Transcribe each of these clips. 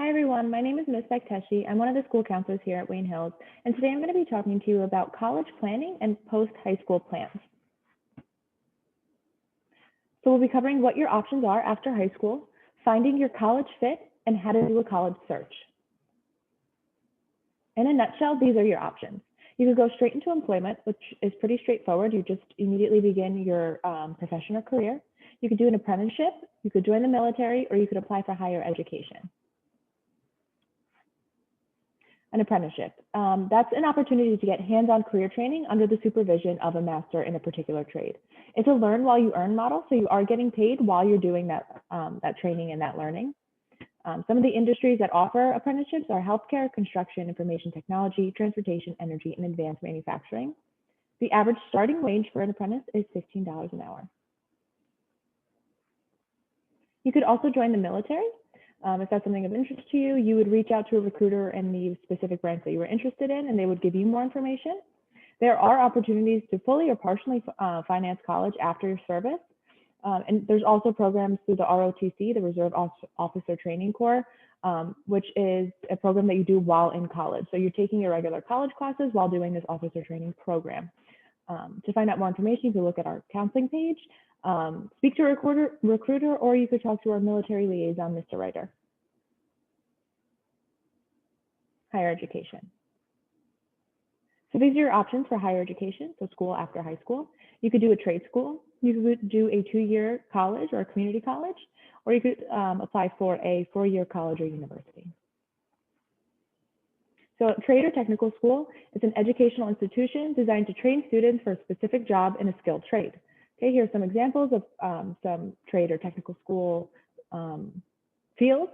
Hi everyone, my name is Ms. Bekteshi. I'm one of the school counselors here at Wayne Hills, and today I'm going to be talking to you about college planning and post-high school plans. So we'll be covering what your options are after high school, finding your college fit, and how to do a college search. In a nutshell, these are your options. You could go straight into employment, which is pretty straightforward. You just immediately begin your profession or career. You could do an apprenticeship, you could join the military, or you could apply for higher education. An apprenticeship. That's an opportunity to get hands-on career training under the supervision of a master in a particular trade. It's a learn while you earn model, so you are getting paid while you're doing that, that training and that learning. Some of the industries that offer apprenticeships are healthcare, construction, information technology, transportation, energy, and advanced manufacturing. The average starting wage for an apprentice is $15 an hour. You could also join the military. If that's something of interest to you, you would reach out to a recruiter in the specific branch that you were interested in, and they would give you more information. There are opportunities to fully or partially finance college after your service. And there's also programs through the ROTC, the Reserve Officer Training Corps, which is a program that you do while in college. So you're taking your regular college classes while doing this officer training program. To find out more information, you can look at our counseling page, speak to a recruiter, or you could talk to our military liaison, Mr. Ryder. Higher education. So these are your options for higher education, so school after high school. You could do a trade school, you could do a 2-year college or a community college, or you could apply for a 4-year college or university. So a trade or technical school is an educational institution designed to train students for a specific job in a skilled trade. Okay, here are some examples of some trade or technical school fields: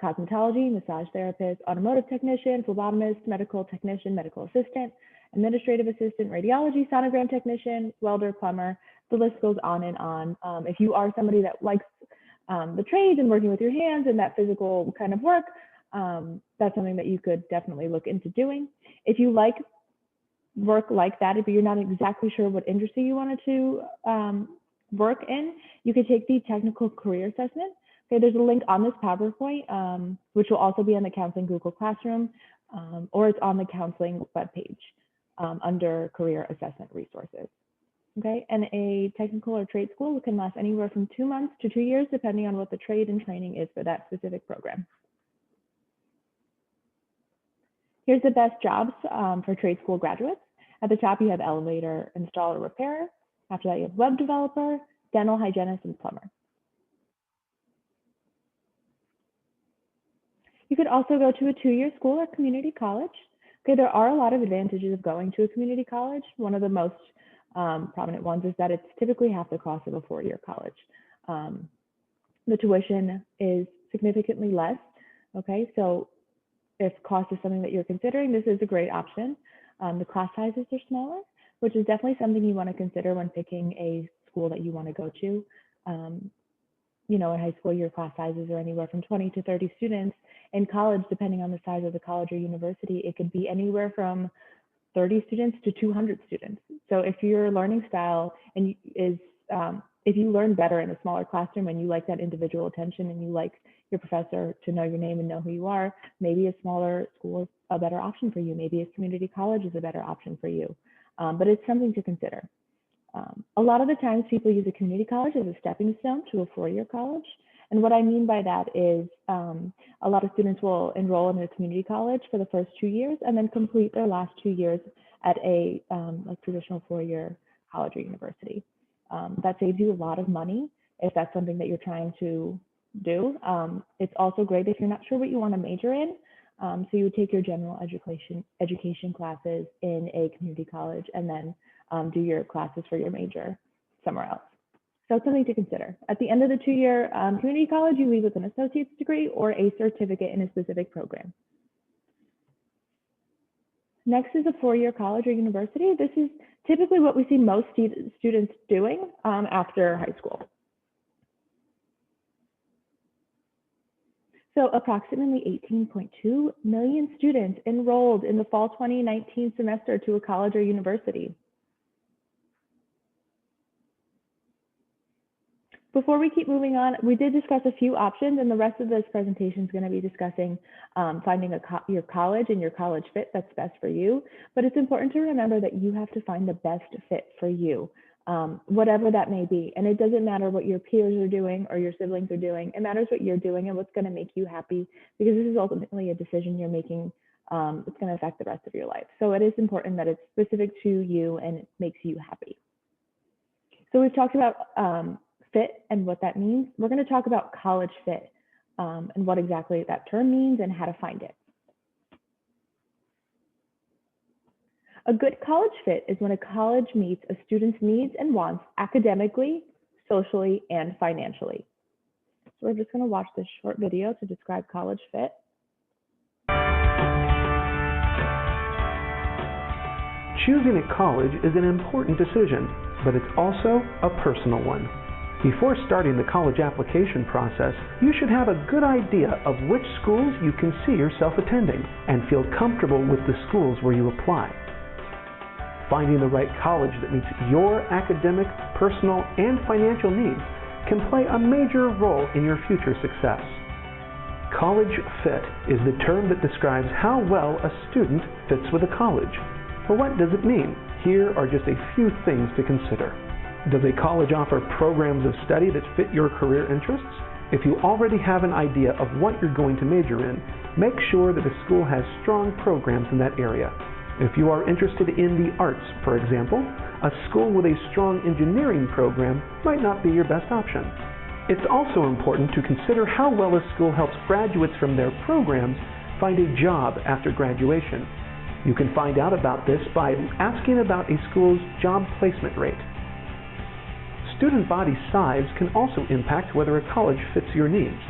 cosmetology, massage therapist, automotive technician, phlebotomist, medical technician, medical assistant, administrative assistant, radiology, sonogram technician, welder, plumber. The list goes on and on. If you are somebody that likes the trades and working with your hands and that physical kind of work, that's something that you could definitely look into doing. If you like work like that, if you're not exactly sure what industry you wanted to work in, you could take the technical career assessment. Okay, there's a link on this PowerPoint, which will also be on the Counseling Google Classroom, or it's on the counseling webpage under career assessment resources. Okay, and a technical or trade school can last anywhere from 2 months to 2 years, depending on what the trade and training is for that specific program. Here's the best jobs for trade school graduates. At the top, you have elevator installer repairer. After that, you have web developer, dental hygienist, and plumber. You could also go to a 2-year school or community college. Okay, there are a lot of advantages of going to a community college. One of the most prominent ones is that it's typically half the cost of a 4-year college. The tuition is significantly less. Okay, so if cost is something that you're considering, this is a great option. The class sizes are smaller, which is definitely something you want to consider when picking a school that you want to go to. You know, in high school, your class sizes are anywhere from 20 to 30 students. In college, depending on the size of the college or university, it could be anywhere from 30 students to 200 students. So if your learning style and if you learn better in a smaller classroom and you like that individual attention and you like your professor to know your name and know who you are, maybe a smaller school is a better option for you. Maybe a community college is a better option for you. But it's something to consider. A lot of the times people use a community college as a stepping stone to a 4-year college. And what I mean by that is a lot of students will enroll in a community college for the first 2 years and then complete their last 2 years at a like traditional 4-year college or university. That saves you a lot of money if that's something that you're trying to do. It's also great if you're not sure what you want to major in. So you would take your general education classes in a community college and then do your classes for your major somewhere else. So it's something to consider. At the end of the 2-year community college, you leave with an associate's degree or a certificate in a specific program. Next is a 4-year college or university. This is typically what we see most students doing after high school. So approximately 18.2 million students enrolled in the fall 2019 semester to a college or university. Before we keep moving on, we did discuss a few options, and the rest of this presentation is going to be discussing finding your college and your college fit that's best for you. But it's important to remember that you have to find the best fit for you, whatever that may be. And it doesn't matter what your peers are doing or your siblings are doing. It matters what you're doing and what's going to make you happy, because this is ultimately a decision you're making. It's going to affect the rest of your life. So it is important that it's specific to you and it makes you happy. So we've talked about fit and what that means. We're going to talk about college fit and what exactly that term means and how to find it. A good college fit is when a college meets a student's needs and wants academically, socially, and financially. So we're just going to watch this short video to describe college fit. Choosing a college is an important decision, but it's also a personal one. Before starting the college application process, you should have a good idea of which schools you can see yourself attending and feel comfortable with the schools where you apply. Finding the right college that meets your academic, personal, and financial needs can play a major role in your future success. College fit is the term that describes how well a student fits with a college. But what does it mean? Here are just a few things to consider. Does a college offer programs of study that fit your career interests? If you already have an idea of what you're going to major in, make sure that the school has strong programs in that area. If you are interested in the arts, for example, a school with a strong engineering program might not be your best option. It's also important to consider how well a school helps graduates from their programs find a job after graduation. You can find out about this by asking about a school's job placement rate. Student body size can also impact whether a college fits your needs.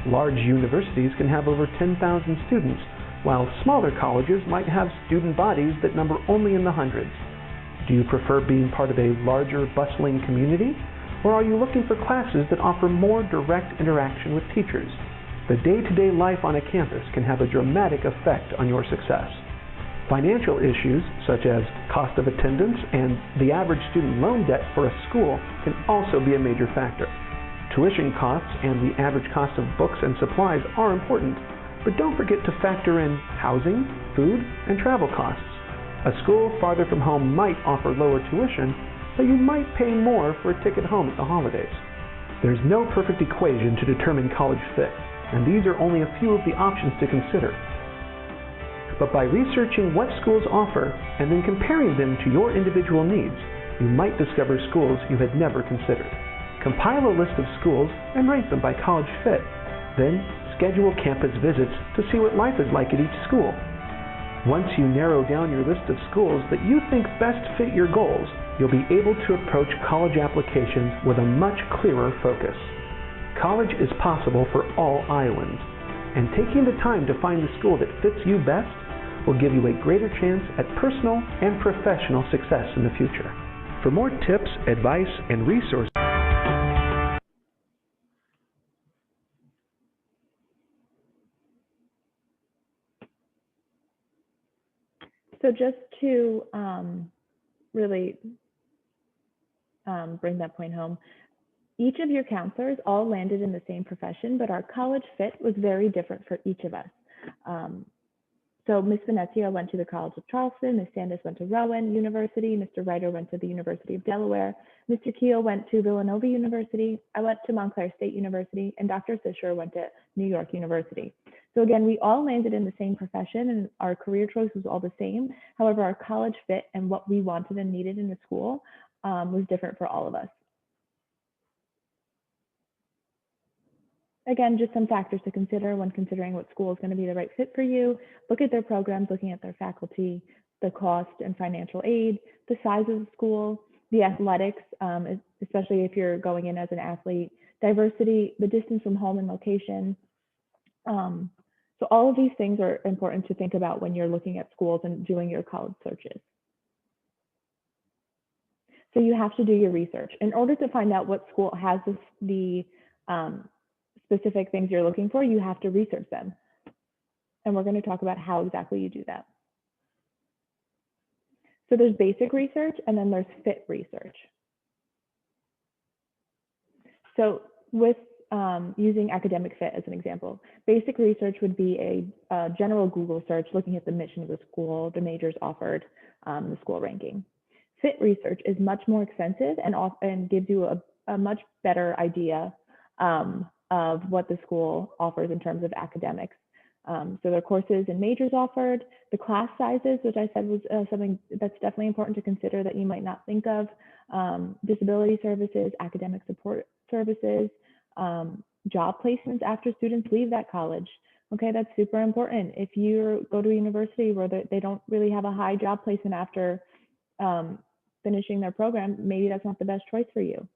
Large universities can have over 10,000 students, while smaller colleges might have student bodies that number only in the hundreds. Do you prefer being part of a larger, bustling community, or are you looking for classes that offer more direct interaction with teachers? The day-to-day life on a campus can have a dramatic effect on your success. Financial issues, such as cost of attendance and the average student loan debt for a school, can also be a major factor. Tuition costs and the average cost of books and supplies are important, but don't forget to factor in housing, food, and travel costs. A school farther from home might offer lower tuition, but you might pay more for a ticket home at the holidays. There's no perfect equation to determine college fit, and these are only a few of the options to consider. But by researching what schools offer and then comparing them to your individual needs, you might discover schools you had never considered. Compile a list of schools and rank them by college fit. Then schedule campus visits to see what life is like at each school. Once you narrow down your list of schools that you think best fit your goals, you'll be able to approach college applications with a much clearer focus. College is possible for all Iowans, and taking the time to find the school that fits you best will give you a greater chance at personal and professional success in the future. For more tips, advice, and resources, So just to really bring that point home, each of your counselors all landed in the same profession, but our college fit was very different for each of us. So Ms. Venezia went to the College of Charleston, Ms. Sandus went to Rowan University, Mr. Ryder went to the University of Delaware, Mr. Keel went to Villanova University, I went to Montclair State University, and Dr. Fisher went to New York University. So again, we all landed in the same profession and our career choice was all the same. However, our college fit and what we wanted and needed in the school was different for all of us. Again, just some factors to consider when considering what school is going to be the right fit for you. Look at their programs, looking at their faculty, the cost and financial aid, the size of the school, the athletics, especially if you're going in as an athlete, diversity, the distance from home and location. So all of these things are important to think about when you're looking at schools and doing your college searches. So you have to do your research. In order to find out what school has the specific things you're looking for, you have to research them. And we're going to talk about how exactly you do that. So there's basic research and then there's fit research. So with using academic fit as an example, basic research would be a general Google search looking at the mission of the school, the majors offered, the school ranking. Fit research is much more extensive and gives you a much better idea of what the school offers in terms of academics. So there are courses and majors offered, the class sizes, which I said was something that's definitely important to consider that you might not think of, disability services, academic support services, job placements after students leave that college. Okay, that's super important. If you go to a university where they don't really have a high job placement after finishing their program, maybe that's not the best choice for you.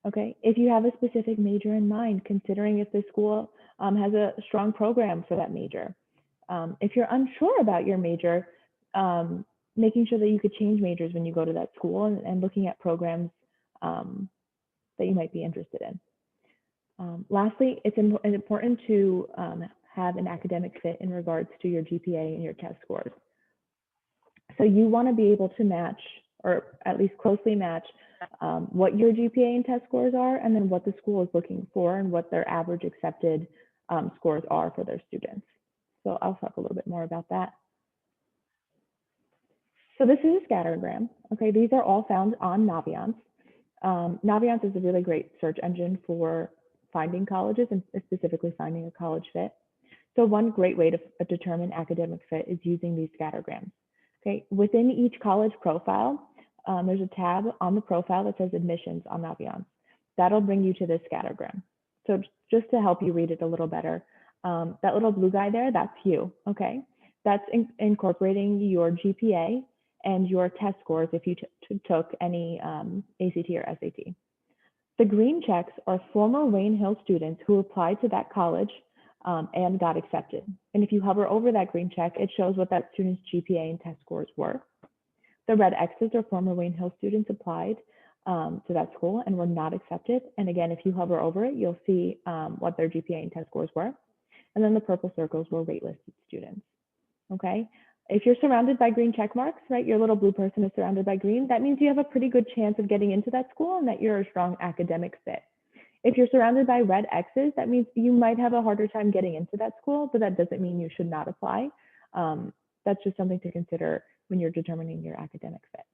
Okay, if you have a specific major in mind, considering if the school has a strong program for that major. If you're unsure about your major, making sure that you could change majors when you go to that school and looking at programs that you might be interested in. Lastly, it's important to have an academic fit in regards to your GPA and your test scores. So you want to be able to match, or at least closely match, what your GPA and test scores are, and then what the school is looking for and what their average accepted scores are for their students. So I'll talk a little bit more about that. So this is a scattergram. Okay, these are all found on Naviance. Naviance is a really great search engine for finding colleges and specifically finding a college fit. So one great way to determine academic fit is using these scattergrams. Okay, within each college profile, there's a tab on the profile that says admissions on Naviance. That'll bring you to this scattergram. So just to help you read it a little better, that little blue guy there, that's you, okay? That's incorporating your GPA and your test scores if you took any ACT or SAT. The green checks are former Wayne Hill students who applied to that college and got accepted. And if you hover over that green check, it shows what that student's GPA and test scores were. The red X's are former Wayne Hill students applied to that school and were not accepted. And again, if you hover over it, you'll see what their GPA and test scores were. And then the purple circles were waitlisted students, okay? If you're surrounded by green check marks, right, your little blue person is surrounded by green, that means you have a pretty good chance of getting into that school and that you're a strong academic fit. If you're surrounded by red X's, that means you might have a harder time getting into that school, but that doesn't mean you should not apply. That's just something to consider when you're determining your academic fit.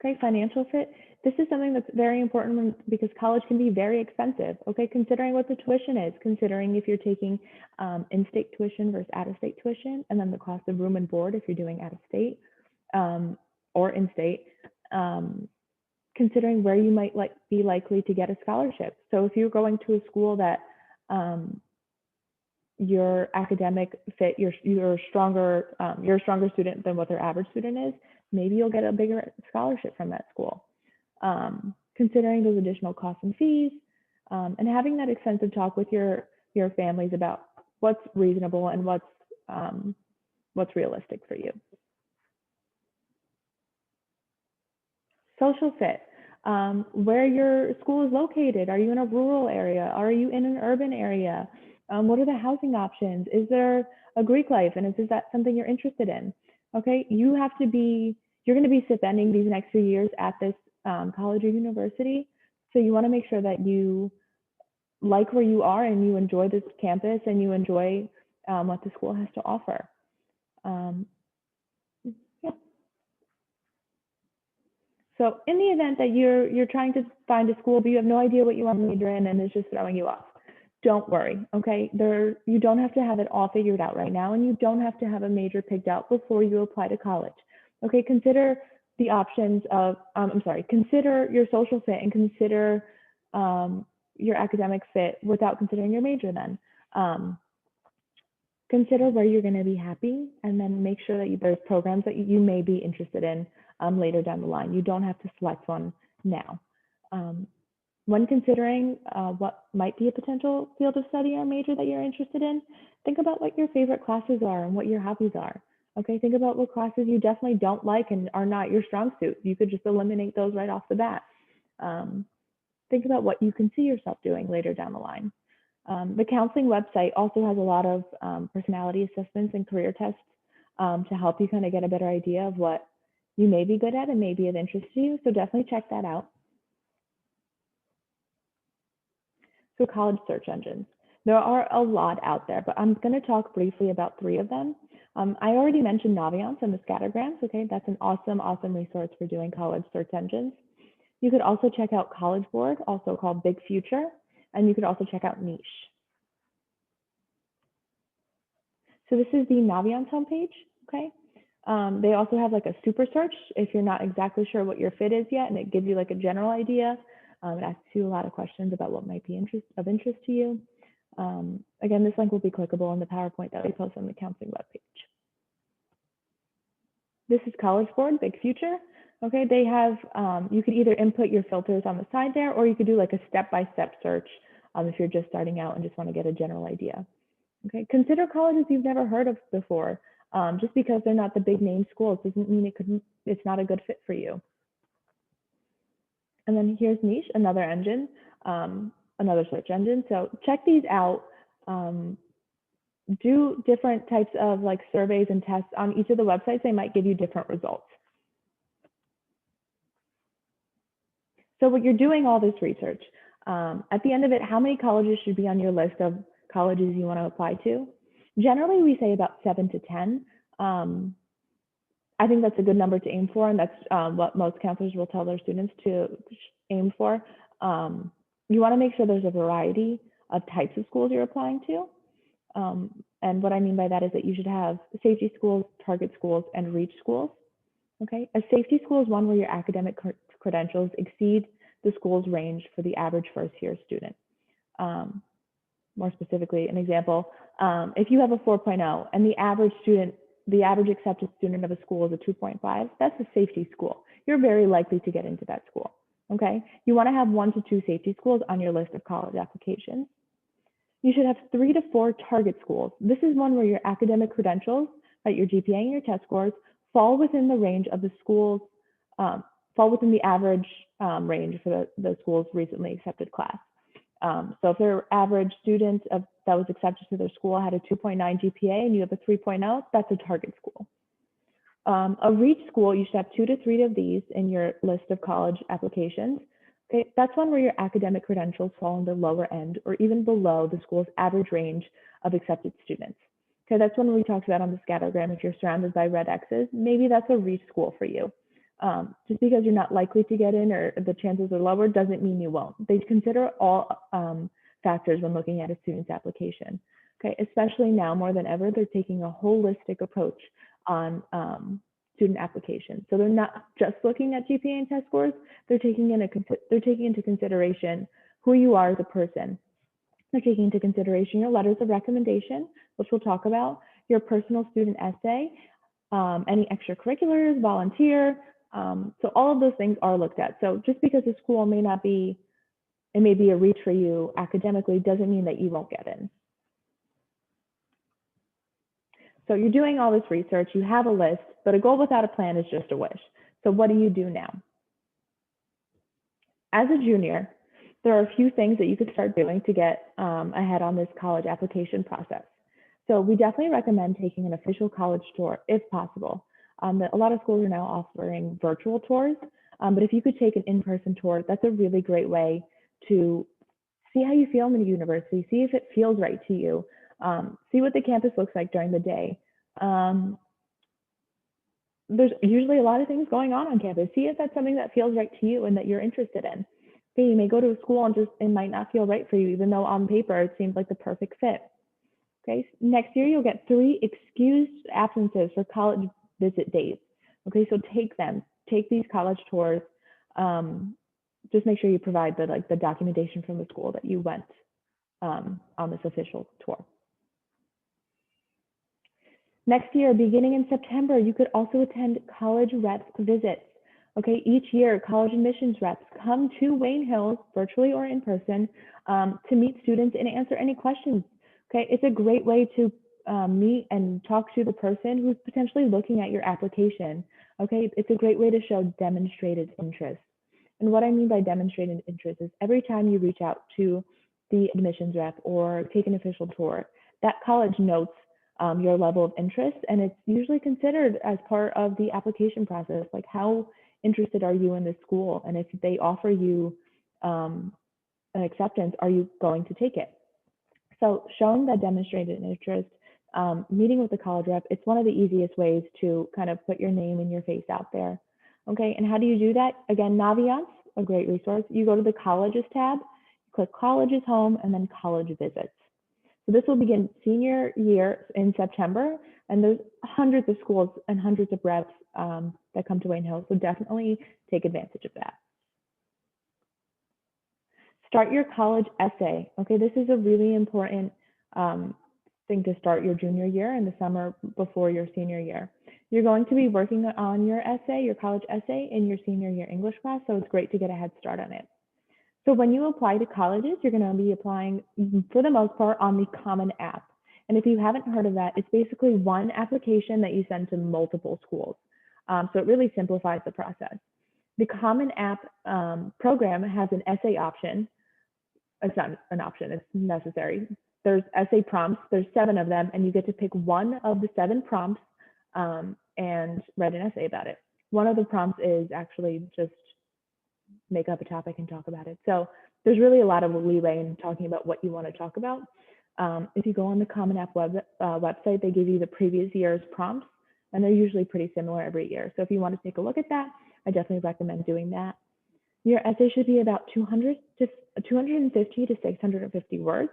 Okay, financial fit. This is something that's very important because college can be very expensive. Okay, considering what the tuition is, considering if you're taking in-state tuition versus out-of-state tuition, and then the cost of room and board if you're doing out-of-state or in-state, considering where you might be likely to get a scholarship. So if you're going to a school that your academic fit, you're a stronger student than what their average student is, maybe you'll get a bigger scholarship from that school. Considering those additional costs and fees, and having that extensive talk with your families about what's reasonable and what's realistic for you. Social fit. Where your school is located. Are you in a rural area? Are you in an urban area? What are the housing options? Is there a Greek life? And is that something you're interested in? Okay, you're going to be spending these next few years at this college or university. So you want to make sure that you like where you are and you enjoy this campus and you enjoy what the school has to offer. Yeah. So in the event that you're trying to find a school, but you have no idea what you want to major in and it's just throwing you off, don't worry, okay? You don't have to have it all figured out right now, and you don't have to have a major picked out before you apply to college. Okay, consider the options of, consider your social fit and consider your academic fit without considering your major then. Consider where you're gonna be happy, and then make sure that there's programs that you may be interested in later down the line. You don't have to select one now. When considering what might be a potential field of study or major that you're interested in, think about what your favorite classes are and what your hobbies are. Okay, think about what classes you definitely don't like and are not your strong suit. You could just eliminate those right off the bat. Think about what you can see yourself doing later down the line. The counseling website also has a lot of personality assessments and career tests to help you kind of get a better idea of what you may be good at and may be of interest to you. So definitely check that out. So college search engines. There are a lot out there, but I'm going to talk briefly about three of them. I already mentioned Naviance and the scattergrams. Okay, that's an awesome, awesome resource for doing college search engines. You could also check out College Board, also called Big Future, and you could also check out Niche. So this is the Naviance homepage. Okay, they also have like a super search if you're not exactly sure what your fit is yet, and it gives you like a general idea. It asks you a lot of questions about what might be of interest to you. Again, this link will be clickable in the PowerPoint that we post on the counseling webpage. This is College Board, Big Future. Okay, they have, you could either input your filters on the side there, or you could do like a step-by-step search if you're just starting out and just want to get a general idea. Okay, consider colleges you've never heard of before. Just because they're not the big name schools doesn't mean it's not a good fit for you. And then here's Niche, another engine, another search engine. So check these out. Do different types of like surveys and tests on each of the websites. They might give you different results. So when you're doing all this research, at the end of it, how many colleges should be on your list of colleges you want to apply to? Generally, we say about 7 to 10. I think that's a good number to aim for, and that's what most counselors will tell their students to aim for. You want to make sure there's a variety of types of schools you're applying to. And what I mean by that is that you should have safety schools, target schools, and reach schools. Okay, a safety school is one where your academic credentials exceed the school's range for the average first-year student. More specifically, an example, if you have a 4.0 and the average accepted student of a school is a 2.5, that's a safety school. You're very likely to get into that school. Okay, you want to have 1 to 2 safety schools on your list of college applications. You should have 3 to 4 target schools. This is one where your academic credentials, right, your GPA and your test scores, fall within the range of the schools, fall within the average range for the school's recently accepted class. So if their average student that was accepted to their school had a 2.9 GPA and you have a 3.0, that's a target school. A reach school, you should have 2 to 3 of these in your list of college applications. Okay, that's one where your academic credentials fall in the lower end or even below the school's average range of accepted students. Okay, that's one we talked about on the scattergram. If you're surrounded by red X's, maybe that's a reach school for you. Just because you're not likely to get in or the chances are lower doesn't mean you won't. They consider all factors when looking at a student's application. Okay, especially now more than ever, they're taking a holistic approach on student applications. So they're not just looking at GPA and test scores. They're taking into consideration who you are as a person. They're taking into consideration your letters of recommendation, which we'll talk about, your personal student essay, any extracurriculars, volunteer. So all of those things are looked at. So just because a school may be a reach for you academically doesn't mean that you won't get in. So you're doing all this research, you have a list, but a goal without a plan is just a wish. So what do you do now? As a junior, there are a few things that you could start doing to get ahead on this college application process. So we definitely recommend taking an official college tour if possible. A lot of schools are now offering virtual tours, but if you could take an in-person tour, that's a really great way to see how you feel in the university, see if it feels right to you, see what the campus looks like during the day. There's usually a lot of things going on campus. See if that's something that feels right to you and that you're interested in. Okay, you may go to a school and it might not feel right for you, even though on paper it seems like the perfect fit. Okay, next year you'll get 3 excused absences for college visit days. Okay, so take these college tours. Just make sure you provide the documentation from the school that you went on this official tour. Next year, beginning in September, you could also attend college reps visits. Okay, each year, college admissions reps come to Wayne Hills, virtually or in person, to meet students and answer any questions. Okay, it's a great way to meet and talk to the person who's potentially looking at your application. Okay, it's a great way to show demonstrated interest. And what I mean by demonstrated interest is every time you reach out to the admissions rep or take an official tour, that college notes your level of interest, and it's usually considered as part of the application process, like how interested are you in this school, and if they offer you an an acceptance, are you going to take it? So showing that demonstrated interest, meeting with the college rep, it's one of the easiest ways to kind of put your name and your face out there. Okay, and how do you do that? Again, Naviance, a great resource. You go to the colleges tab, click colleges home, and then college visits. So this will begin senior year in September, and there's hundreds of schools and hundreds of reps that come to Wayne Hill, so definitely take advantage of that. Start your college essay. Okay, this is a really important thing to start your junior year in the summer before your senior year. You're going to be working on your essay, your college essay, in your senior year English class, so it's great to get a head start on it. So when you apply to colleges, you're going to be applying, for the most part, on the Common App. And if you haven't heard of that, it's basically one application that you send to multiple schools. So it really simplifies the process. The Common App program has an essay option. It's not an option, it's necessary. There's essay prompts, there's 7 of them, and you get to pick one of the 7 prompts and write an essay about it. One of the prompts is actually just make up a topic and talk about it. So there's really a lot of leeway in talking about what you want to talk about. If you go on the Common App website, they give you the previous year's prompts, and they're usually pretty similar every year. So if you want to take a look at that, I definitely recommend doing that. Your essay should be about 250 to 650 words,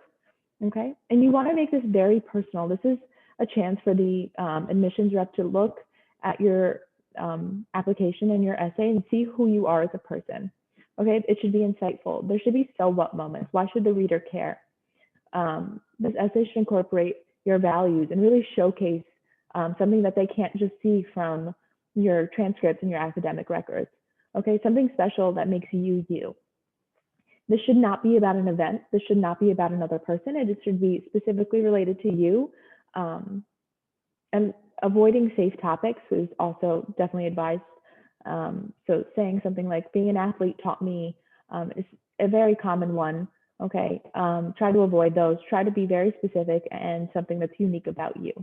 okay? And you want to make this very personal. This is a chance for the admissions rep to look at your application and your essay and see who you are as a person, okay? It should be insightful. There should be so what moments. Why should the reader care? This essay should incorporate your values and really showcase something that they can't just see from your transcripts and your academic records. Okay, something special that makes you you. This should not be about an event. This should not be about another person. It should be specifically related to you. And avoiding safe topics is also definitely advised. So saying something like being an athlete taught me is a very common one. Okay, try to avoid those. Try to be very specific and something that's unique about you.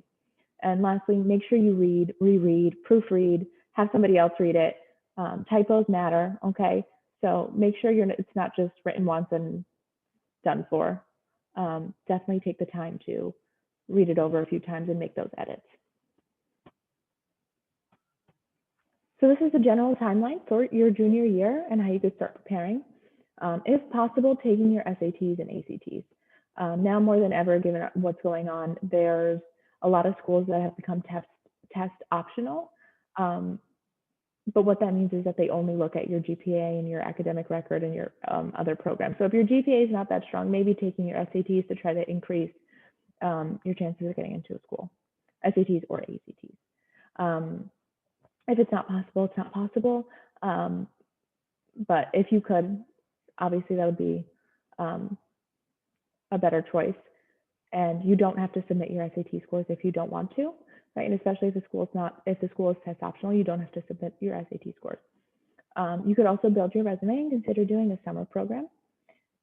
And lastly, make sure you read, reread, proofread, have somebody else read it. Typos matter, okay? So make sure it's not just written once and done for. Definitely take the time to read it over a few times and make those edits. So this is a general timeline for your junior year and how you could start preparing. If possible, taking your SATs and ACTs. Now more than ever, given what's going on, there's a lot of schools that have become test optional. But what that means is that they only look at your GPA and your academic record and your other programs. So if your GPA is not that strong, maybe taking your SATs to try to increase your chances of getting into a school, SATs or ACTs. If it's not possible, it's not possible. But if you could, obviously that would be a better choice. And you don't have to submit your SAT scores if you don't want to. Right, and especially if the school is test optional, you don't have to submit your SAT scores. You could also build your resume and consider doing a summer program.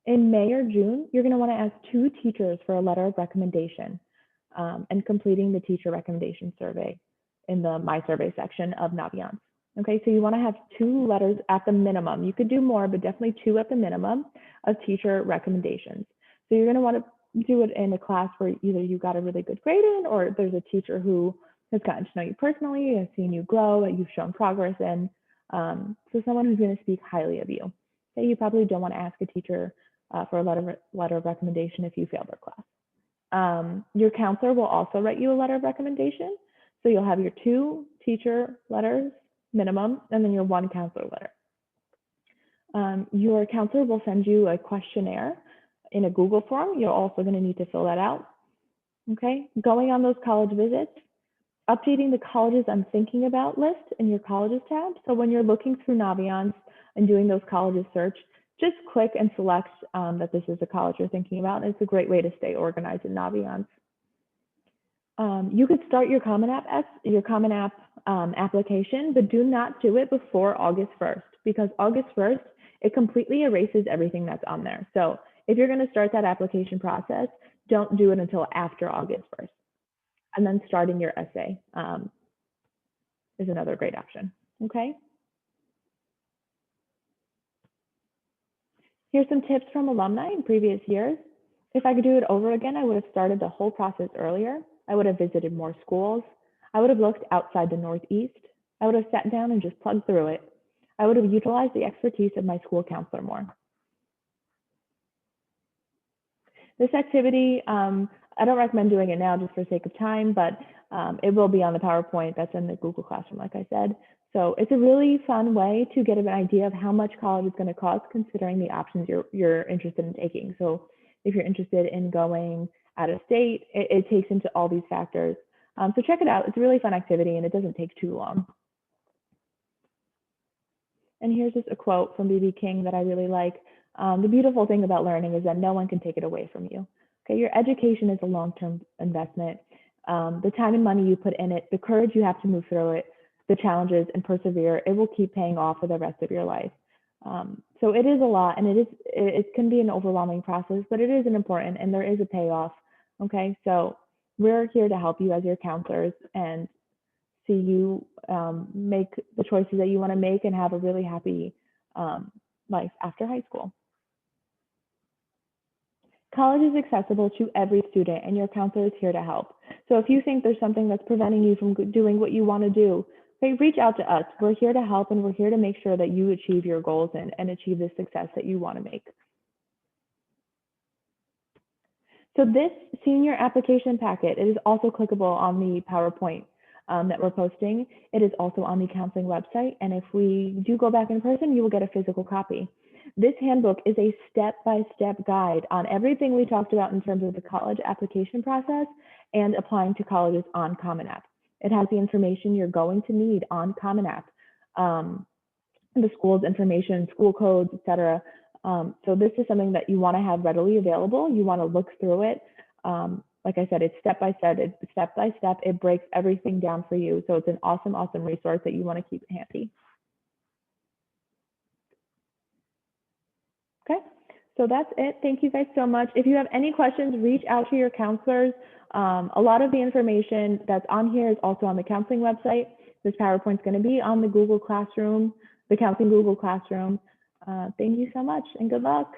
In May or June, you're going to want to ask 2 teachers for a letter of recommendation and completing the teacher recommendation survey in the My Survey section of Naviance. Okay, so you want to have 2 letters at the minimum. You could do more, but definitely 2 at the minimum of teacher recommendations. So you're going to want to do it in a class where either you got a really good grade in, or there's a teacher who has gotten to know you personally, has seen you grow, that you've shown progress in. So someone who's going to speak highly of you. Okay, you probably don't want to ask a teacher for a letter of recommendation if you failed their class. Your counselor will also write you a letter of recommendation. So you'll have your 2 teacher letters minimum, and then your 1 counselor letter. Your counselor will send you a questionnaire in a Google form. You're also going to need to fill that out. Okay, going on those college visits, updating the colleges I'm thinking about list in your colleges tab. So when you're looking through Naviance and doing those colleges search, just click and select that this is a college you're thinking about. And it's a great way to stay organized in Naviance. You could start your Common App application, but do not do it before August 1st, because August 1st, it completely erases everything that's on there. So if you're going to start that application process, don't do it until after August 1st. And then starting your essay is another great option, okay? Here's some tips from alumni in previous years. If I could do it over again, I would have started the whole process earlier. I would have visited more schools. I would have looked outside the Northeast. I would have sat down and just plugged through it. I would have utilized the expertise of my school counselor more. This activity, I don't recommend doing it now just for sake of time, but it will be on the PowerPoint that's in the Google Classroom, like I said. So it's a really fun way to get an idea of how much college is going to cost considering the options you're interested in taking. So if you're interested in going out of state, it takes into all these factors. So check it out. It's a really fun activity and it doesn't take too long. And here's just a quote from B.B. King that I really like. The beautiful thing about learning is that no one can take it away from you. Okay, your education is a long-term investment. The time and money you put in it, the courage you have to move through it, the challenges and persevere, it will keep paying off for the rest of your life. So it is a lot, and it can be an overwhelming process, but it is an important, and there is a payoff. Okay, so we're here to help you as your counselors and see you make the choices that you want to make and have a really happy life after high school. College is accessible to every student, and your counselor is here to help. So if you think there's something that's preventing you from doing what you want to do, okay, reach out to us. We're here to help, and we're here to make sure that you achieve your goals and achieve the success that you want to make. So this senior application packet, it is also clickable on the PowerPoint that we're posting. It is also on the counseling website, and if we do go back in person, you will get a physical copy. This handbook is a step-by-step guide on everything we talked about in terms of the college application process and applying to colleges on Common App. It has the information you're going to need on Common App, the school's information, school codes, etc. So this is something that you want to have readily available. You want to look through it. Like I said, it's step-by-step. It breaks everything down for you. So it's an awesome, awesome resource that you want to keep handy. Okay, so that's it. Thank you guys so much. If you have any questions, reach out to your counselors. A lot of the information that's on here is also on the counseling website. This PowerPoint is going to be on the Google Classroom, the Counseling Google Classroom. Thank you so much and good luck.